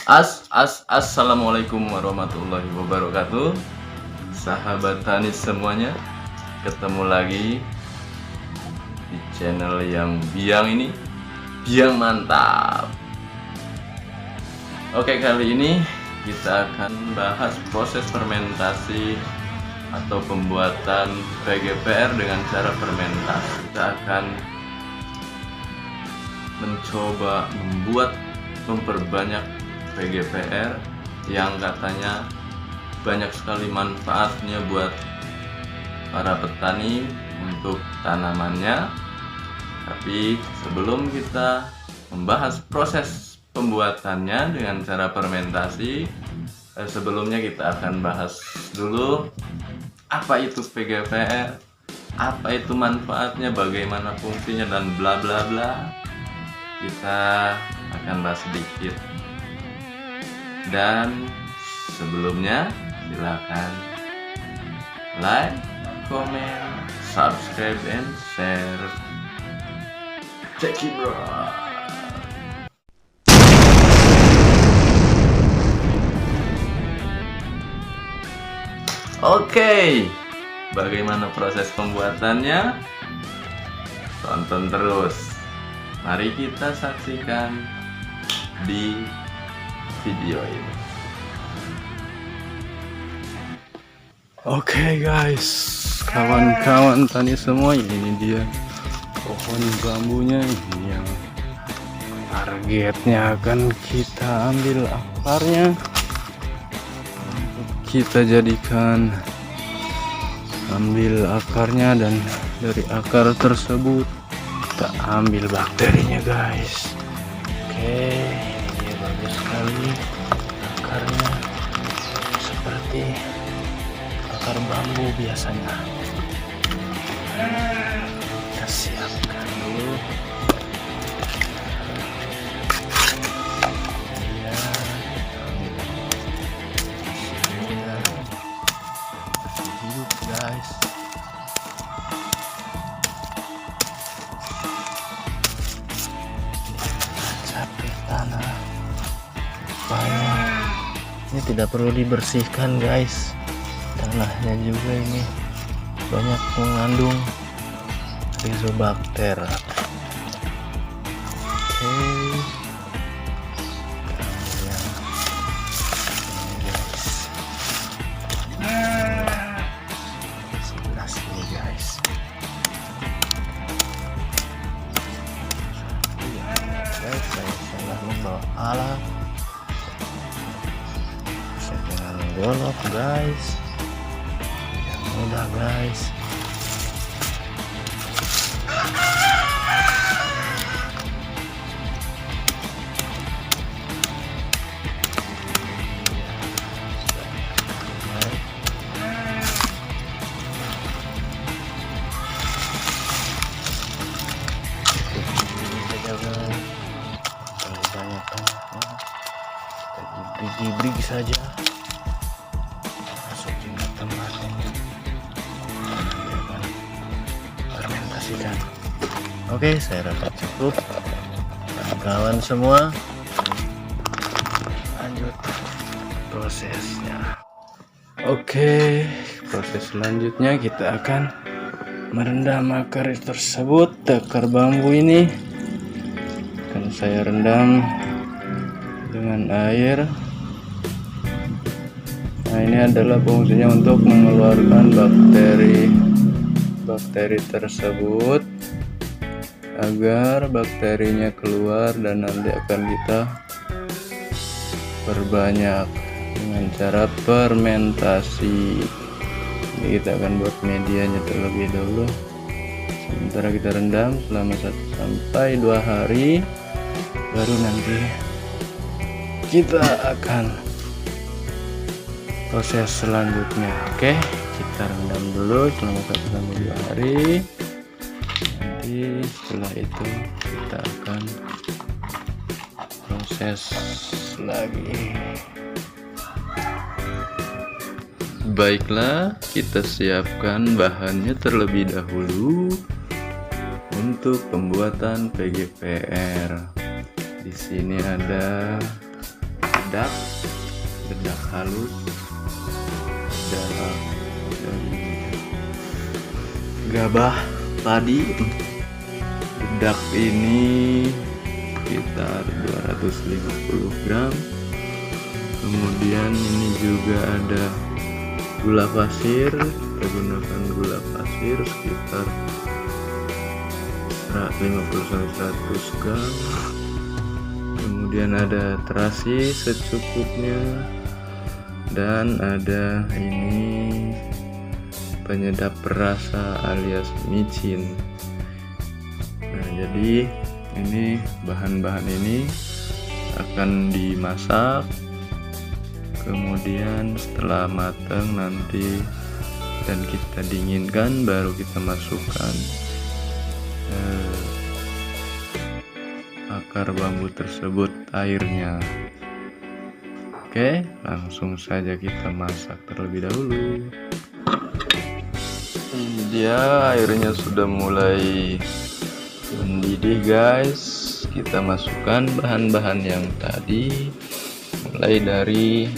Assalamualaikum warahmatullahi wabarakatuh. Sahabat tani semuanya, ketemu lagi di channel yang biang ini, biang mantap. Oke, kali ini kita akan bahas proses fermentasi atau pembuatan PGPR dengan cara fermentasi. Kita akan mencoba memperbanyak PGPR yang katanya banyak sekali manfaatnya buat para petani untuk tanamannya. Tapi sebelum kita membahas proses pembuatannya dengan cara fermentasi, sebelumnya kita akan bahas dulu apa itu PGPR, apa itu manfaatnya, bagaimana fungsinya, dan bla bla bla. Kita akan bahas sedikit. Dan sebelumnya silakan like, comment, subscribe, and share. Check it bro. Oke, bagaimana proses pembuatannya? Tonton terus. Mari kita saksikan di video ini. Oke guys, kawan-kawan tani semua, ini dia pohon bambunya ini yang targetnya akan kita ambil akarnya, kita jadikan ambil akarnya, dan dari akar tersebut kita ambil bakterinya guys. Oke, ini bagus sekali akarnya, seperti akar bambu biasanya. Kita siapkan dulu. Ya, hidup guys. Tanah banyak, ini tidak perlu dibersihkan guys, tanahnya juga ini banyak mengandung rizobakter. Oke, sebelah sini guys. Saya salah membawa alat, saya dengan golok guys, yang mudah guys. Brig saja masukin ke tempatnya, fermentasikan. Oke, saya rasa cukup. Kawan semua, lanjut prosesnya. Oke, proses selanjutnya kita akan merendam akar tersebut. Akar bambu ini akan saya rendam dengan air. Nah, ini adalah fungsinya untuk mengeluarkan bakteri tersebut, agar bakterinya keluar dan nanti akan kita perbanyak dengan cara fermentasi. Ini kita akan buat medianya terlebih dahulu, sementara kita rendam selama 1 sampai 2 hari, baru nanti kita akan proses selanjutnya. Oke, kita rendam dulu selama 1 sampai 2 hari. Nanti setelah itu kita akan proses lagi. Baiklah, kita siapkan bahannya terlebih dahulu untuk pembuatan PGPR. Di sini ada dedak halus dari gabah padi. Dedak ini sekitar 250 gram. Kemudian ini juga ada gula pasir, kita gunakan gula pasir sekitar 50-100 gram. Kemudian ada terasi secukupnya, dan ada ini penyedap rasa alias micin. Nah, jadi ini bahan-bahan ini akan dimasak, kemudian setelah matang nanti dan kita dinginkan, baru kita masukkan akar bambu tersebut airnya. Oke, langsung saja kita masak terlebih dahulu. Ini dia, airnya sudah mulai mendidih guys. Kita masukkan bahan-bahan yang tadi, mulai dari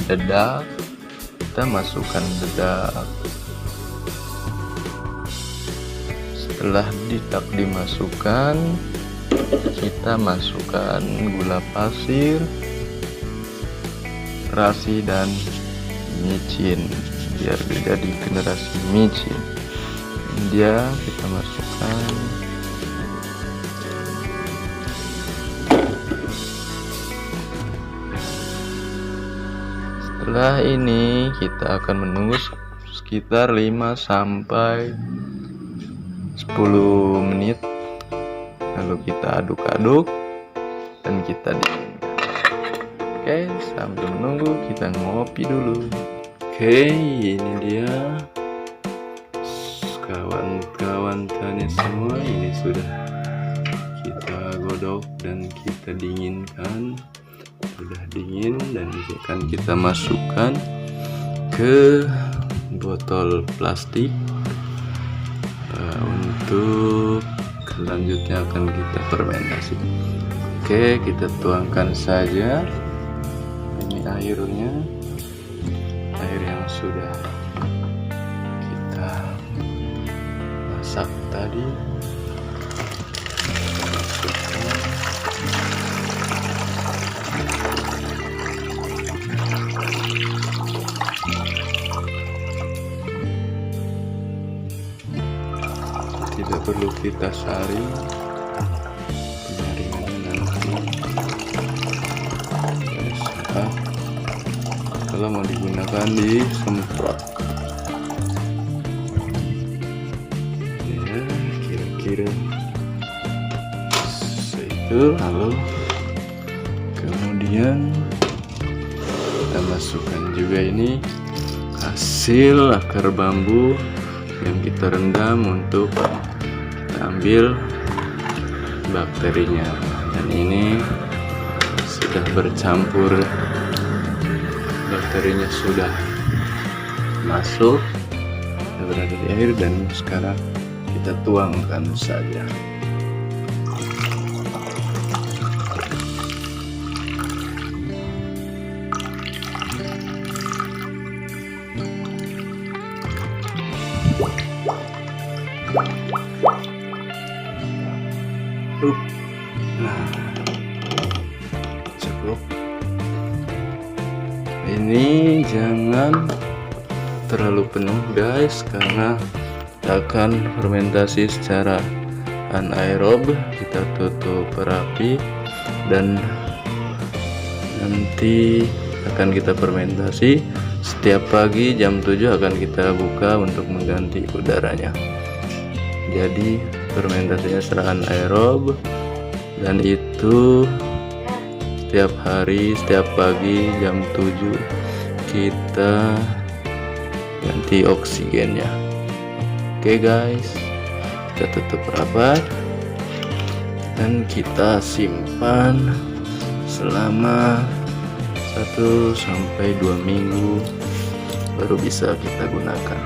dedak. Kita masukkan dedak. Setelah dedak dimasukkan, kita masukkan gula pasir, terasi, dan micin, biar beda di generasi micin. Dia kita masukkan. Setelah ini kita akan menunggu sekitar 5 sampai 10 menit. Lalu kita aduk-aduk dan kita dinginkan. Oke, sambil menunggu kita ngopi dulu. Oke, ini dia kawan-kawan tanya semua, ini sudah kita godok dan kita dinginkan. Sudah dingin dan akan kita masukkan ke botol plastik. Untuk selanjutnya akan kita fermentasi. Oke, kita tuangkan saja. Ini airnya, air yang sudah kita masak tadi. Tidak perlu kita saring, penyaringannya nanti saat kalau mau digunakan disemprot. Ya, kira-kira itu. Lalu kemudian kita masukkan juga ini hasil akar bambu yang kita rendam untuk ambil bakterinya, dan ini sudah bercampur, bakterinya sudah masuk, sudah berada di air, dan sekarang kita tuangkan saja. Nah, cukup. Ini jangan terlalu penuh guys, karena kita akan fermentasi secara anaerob. Kita tutup rapi dan nanti akan kita fermentasi. Setiap pagi jam 7 akan kita buka untuk mengganti udaranya. Jadi fermentasinya secara anaerob, dan itu setiap hari, setiap pagi jam 7 kita ganti oksigennya. Oke guys, kita tutup rapat dan kita simpan selama 1 sampai 2 minggu, baru bisa kita gunakan.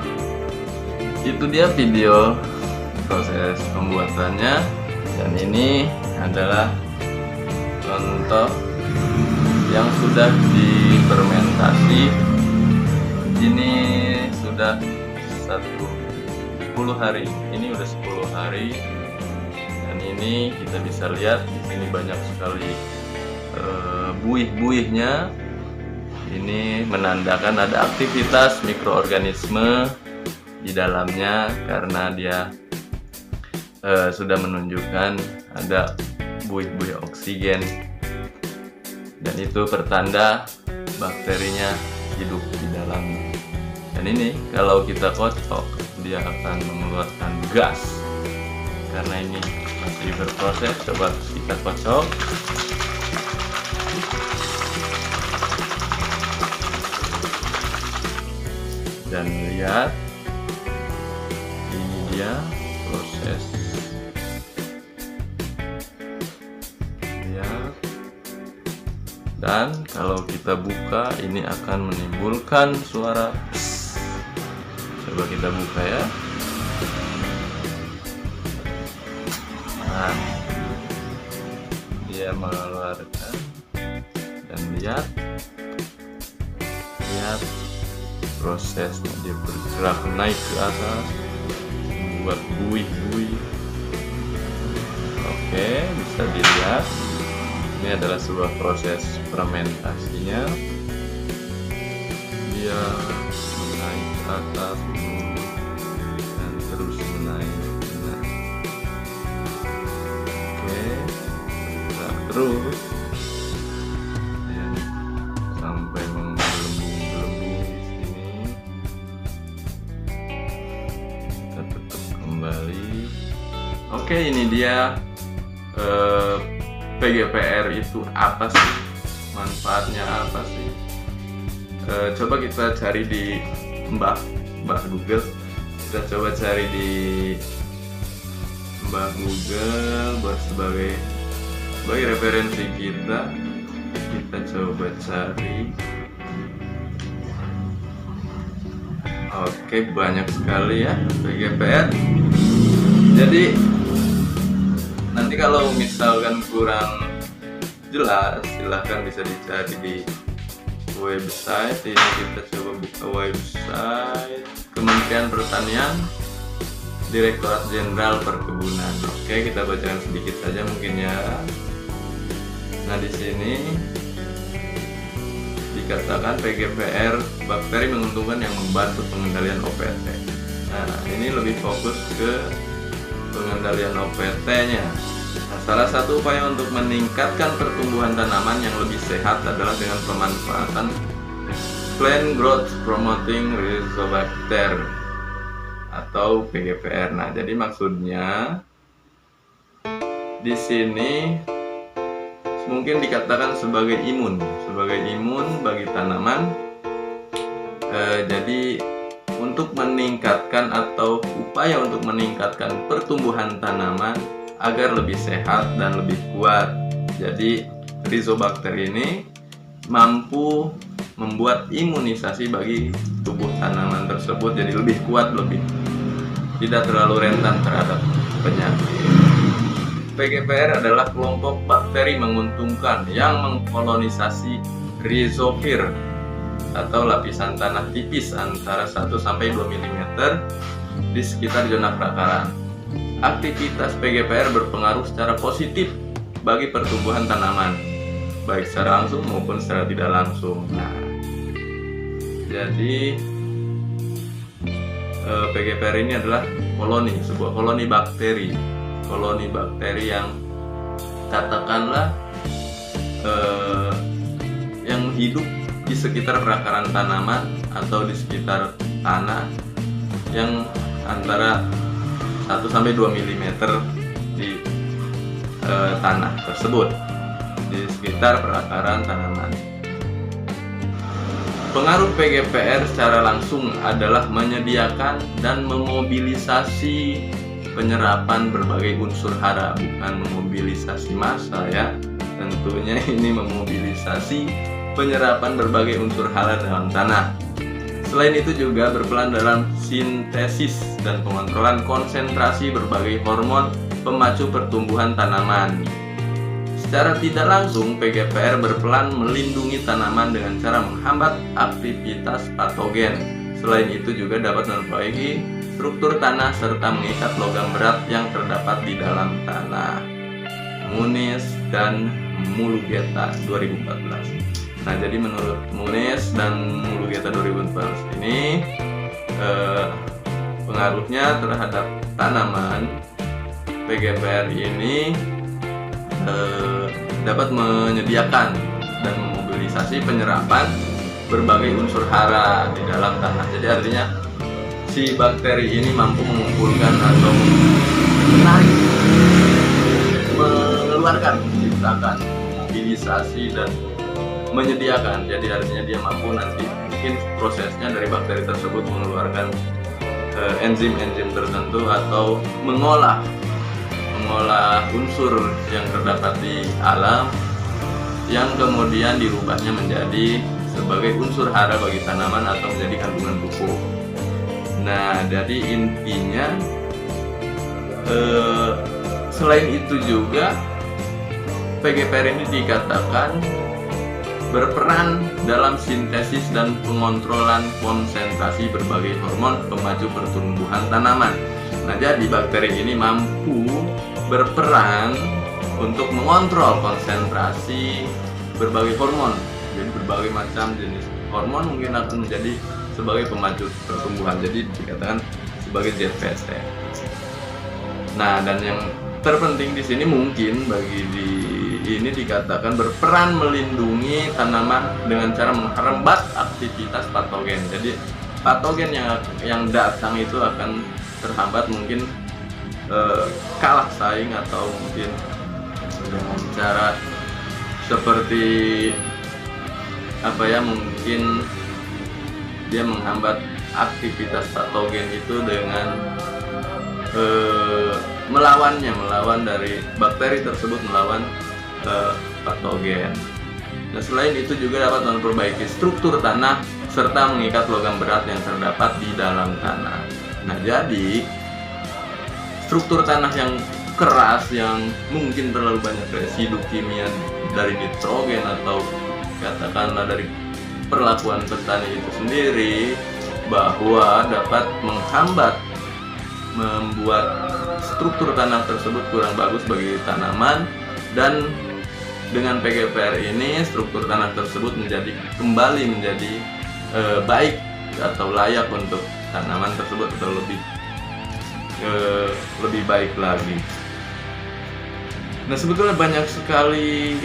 Itu dia video proses pembuatannya, dan ini adalah contoh yang sudah difermentasi. Ini sudah 10 hari. Ini udah 10 hari. Dan ini kita bisa lihat di sini banyak sekali buih-buihnya. Ini menandakan ada aktivitas mikroorganisme di dalamnya karena dia sudah menunjukkan ada buih-buih oksigen, dan itu pertanda bakterinya hidup di dalamnya. Dan ini kalau kita kocok dia akan mengeluarkan gas. Karena ini masih berproses, coba kita kocok. Dan lihat, ini dia proses. Lihat. Dan kalau kita buka, ini akan menimbulkan suara pss. Coba kita buka ya. Nah, dia mengeluarkan. Dan lihat prosesnya, dia bergerak naik ke atas, membuat buih-buih. Oke, bisa dilihat ini adalah sebuah proses fermentasinya. Dia menaik ke atas dan terus menaik. Oke, bergerak terus sampai menggelembung-gelembung di sini. Kita tutup kembali. Oke, ini dia PGPR itu apa sih? Manfaatnya apa sih? Coba kita cari di Mbah Google. Kita coba cari di Mbah Google buat sebagai referensi kita. Kita coba cari. Oke, banyak sekali ya PGPR. Jadi nanti kalau misalkan kurang jelas, silahkan bisa dicari di website. Ini kita coba buka website Kementerian Pertanian, Direktorat Jenderal Perkebunan. Oke, kita bacakan sedikit saja mungkin ya. Nah, di sini dikatakan PGPR bakteri menguntungkan yang membantu pengendalian OPT. Nah, ini lebih fokus ke pengendalian OPT-nya. Nah, salah satu upaya untuk meningkatkan pertumbuhan tanaman yang lebih sehat adalah dengan pemanfaatan Plant Growth Promoting Rhizobacter atau PGPR. Nah, jadi maksudnya di sini mungkin dikatakan sebagai imun bagi tanaman. Jadi untuk meningkatkan atau upaya untuk meningkatkan pertumbuhan tanaman agar lebih sehat dan lebih kuat. Jadi Rhizobacter ini mampu membuat imunisasi bagi tubuh tanaman tersebut jadi lebih kuat, lebih tidak terlalu rentan terhadap penyakit. PGPR adalah kelompok bakteri menguntungkan yang mengkolonisasi rhizofir atau lapisan tanah tipis antara 1-2 mm di sekitar zona perakaran. Aktivitas PGPR berpengaruh secara positif bagi pertumbuhan tanaman, baik secara langsung maupun secara tidak langsung. Nah, jadi PGPR ini adalah sebuah koloni bakteri yang katakanlah yang hidup di sekitar perakaran tanaman atau di sekitar tanah yang antara 1-2 mm di tanah tersebut, di sekitar perakaran tanaman. Pengaruh PGPR secara langsung adalah menyediakan dan memobilisasi penyerapan berbagai unsur hara, bukan memobilisasi massa ya. Tentunya ini memobilisasi penyerapan berbagai unsur hara dalam tanah. Selain itu juga berperan dalam sintesis dan pengontrolan konsentrasi berbagai hormon pemacu pertumbuhan tanaman. Secara tidak langsung, PGPR berperan melindungi tanaman dengan cara menghambat aktivitas patogen. Selain itu juga dapat memperbaiki struktur tanah serta mengikat logam berat yang terdapat di dalam tanah. Muniz dan Mulugeta 2014. Nah, jadi menurut Muniz dan Mulugeta 2014 ini pengaruhnya terhadap tanaman PGPR ini dapat menyediakan dan memobilisasi penyerapan berbagai unsur hara di dalam tanah. Jadi artinya si bakteri ini mampu mengumpulkan atau menarik, mengeluarkan, menciptakan, mobilisasi dan menyediakan. Jadi artinya dia mampu nanti mungkin prosesnya dari bakteri tersebut mengeluarkan enzim-enzim tertentu atau mengolah unsur yang terdapat di alam yang kemudian dirubahnya menjadi sebagai unsur hara bagi tanaman atau menjadi kandungan pupuk. Nah, jadi intinya selain itu juga PGPR ini dikatakan berperan dalam sintesis dan pengontrolan konsentrasi berbagai hormon pemacu pertumbuhan tanaman. Nah, jadi bakteri ini mampu berperan untuk mengontrol konsentrasi berbagai hormon. Jadi berbagai macam jenis hormon mungkin akan menjadi sebagai pemacu pertumbuhan. Jadi dikatakan sebagai ZPT. Nah, dan yang terpenting di sini mungkin ini dikatakan berperan melindungi tanaman dengan cara menghambat aktivitas patogen. Jadi patogen yang datang itu akan terhambat, mungkin kalah saing atau mungkin dengan cara seperti mungkin dia menghambat aktivitas patogen itu dengan melawan dari bakteri tersebut, melawan patogen. Dan selain itu juga dapat memperbaiki struktur tanah serta mengikat logam berat yang terdapat di dalam tanah. Nah, jadi struktur tanah yang keras yang mungkin terlalu banyak residu kimia dari nitrogen atau katakanlah dari perlakuan petani itu sendiri, bahwa dapat menghambat, membuat struktur tanah tersebut kurang bagus bagi tanaman. Dan dengan PGPR ini struktur tanah tersebut kembali menjadi baik atau layak untuk tanaman tersebut atau lebih baik lagi. Nah, sebetulnya banyak sekali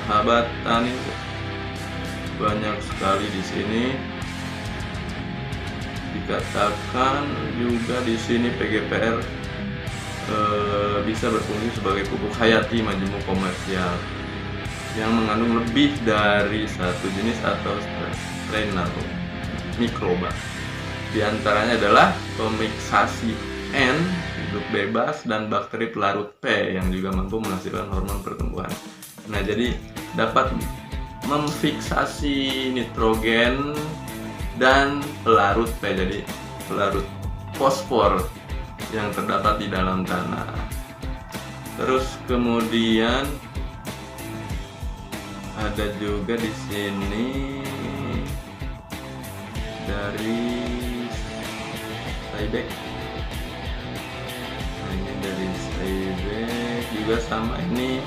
sahabat tani, banyak sekali di sini dikatakan juga di sini PGPR bisa berfungsi sebagai pupuk hayati majemuk komersial yang mengandung lebih dari satu jenis atau strain atau mikroba. Di antaranya adalah komiksasi N hidup bebas dan bakteri pelarut P yang juga mampu menghasilkan hormon pertumbuhan. Nah, jadi dapat memfiksasi nitrogen dan pelarut P, jadi pelarut fosfor yang terdapat di dalam tanah. Terus kemudian ada juga di sini dari Saibek. Ini dari Saibek juga sama, ini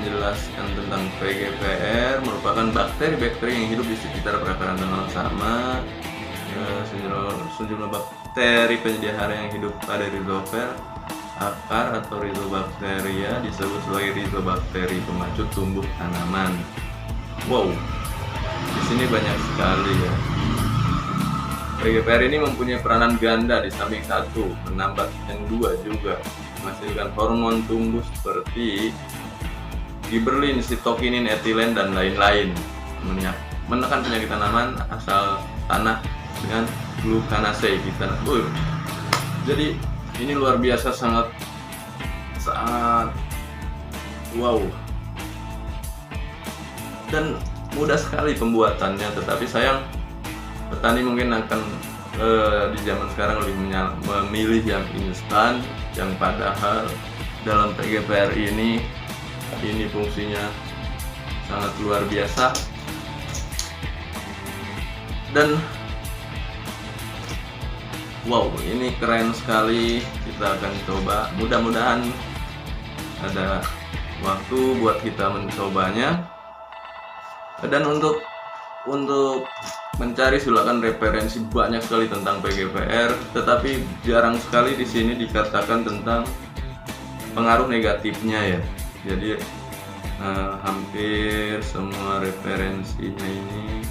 menjelaskan tentang PGPR merupakan bakteri-bakteri yang hidup di sekitar perakaran tanaman sama. Sejumlah bakteri penyedia hara yang hidup pada rizofil akar atau rizobakteria disebut sebagai rizobakteri pemacu tumbuh tanaman. Wow, di sini banyak sekali ya. PGPR ini mempunyai peranan ganda, di samping satu menambah yang dua juga menghasilkan hormon tumbuh seperti giberlin, sitokinin, etilen dan lain-lain, menekan penyakit tanaman asal tanah dengan glukanase kita. Jadi ini luar biasa, sangat wow dan mudah sekali pembuatannya, tetapi sayang petani mungkin akan di zaman sekarang lebih memilih yang instan, yang padahal dalam PGPR ini fungsinya sangat luar biasa. Dan wow, ini keren sekali. Kita akan coba, mudah-mudahan ada waktu buat kita mencobanya. Dan untuk mencari silakan referensi banyak sekali tentang PGPR, tetapi jarang sekali di sini dikatakan tentang pengaruh negatifnya ya. Jadi hampir semua referensinya ini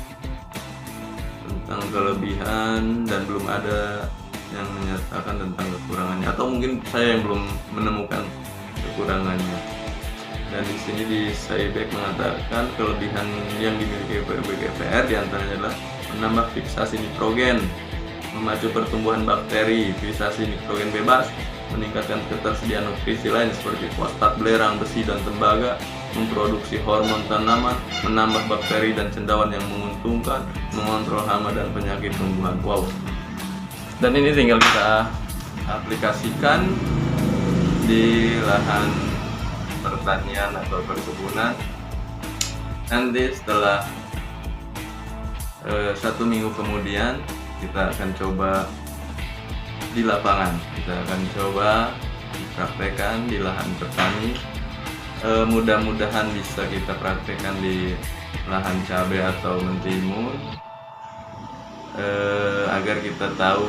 tentang kelebihan dan belum ada yang menyatakan tentang kekurangannya, atau mungkin saya yang belum menemukan kekurangannya. Dan di sini di Cybex mengatakan kelebihan yang dimiliki PGPR diantaranya adalah menambah fiksasi nitrogen, memacu pertumbuhan bakteri, fiksasi nitrogen bebas, meningkatkan ketersediaan nutrisi lain seperti fosfat, belerang, besi, dan tembaga, memproduksi hormon tanaman, menambah bakteri dan cendawan yang menguntungkan, mengontrol hama dan penyakit tumbuhan. Wow. Dan ini tinggal kita aplikasikan di lahan pertanian atau perkebunan. Nanti setelah 1 minggu kemudian kita akan coba di lapangan, kita akan coba dipraktekkan di lahan petani. Mudah-mudahan bisa kita praktekkan di lahan cabai atau mentimun, agar kita tahu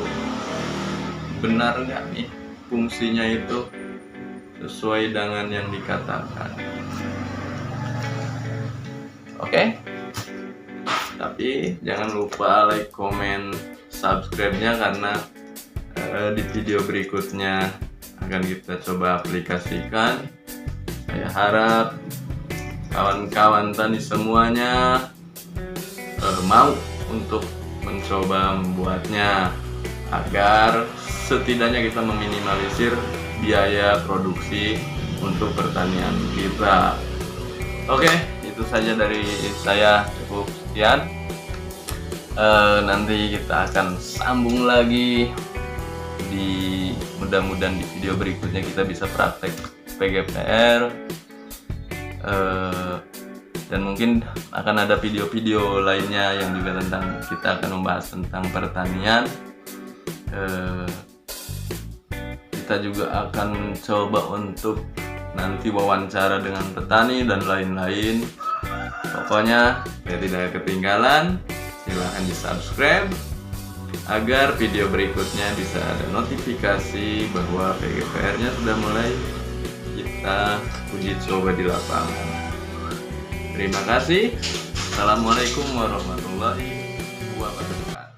benar nggak nih fungsinya itu sesuai dengan yang dikatakan. Oke. Tapi jangan lupa like, comment, subscribe-nya, karena di video berikutnya akan kita coba aplikasikan. Saya harap kawan-kawan tani semuanya mau untuk mencoba membuatnya, agar setidaknya kita meminimalisir biaya produksi untuk pertanian kita. Oke, itu saja dari saya, cukup sekian. Nanti kita akan sambung lagi mudah-mudahan di video berikutnya kita bisa praktek PGPR, dan mungkin akan ada video-video lainnya yang juga kita akan membahas tentang pertanian. Kita juga akan mencoba untuk nanti wawancara dengan petani dan lain-lain. Pokoknya biar tidak ketinggalan, silahkan di subscribe agar video berikutnya bisa ada notifikasi bahwa PGPR-nya sudah mulai kita uji coba di lapangan. Terima kasih. Assalamualaikum warahmatullahi wabarakatuh.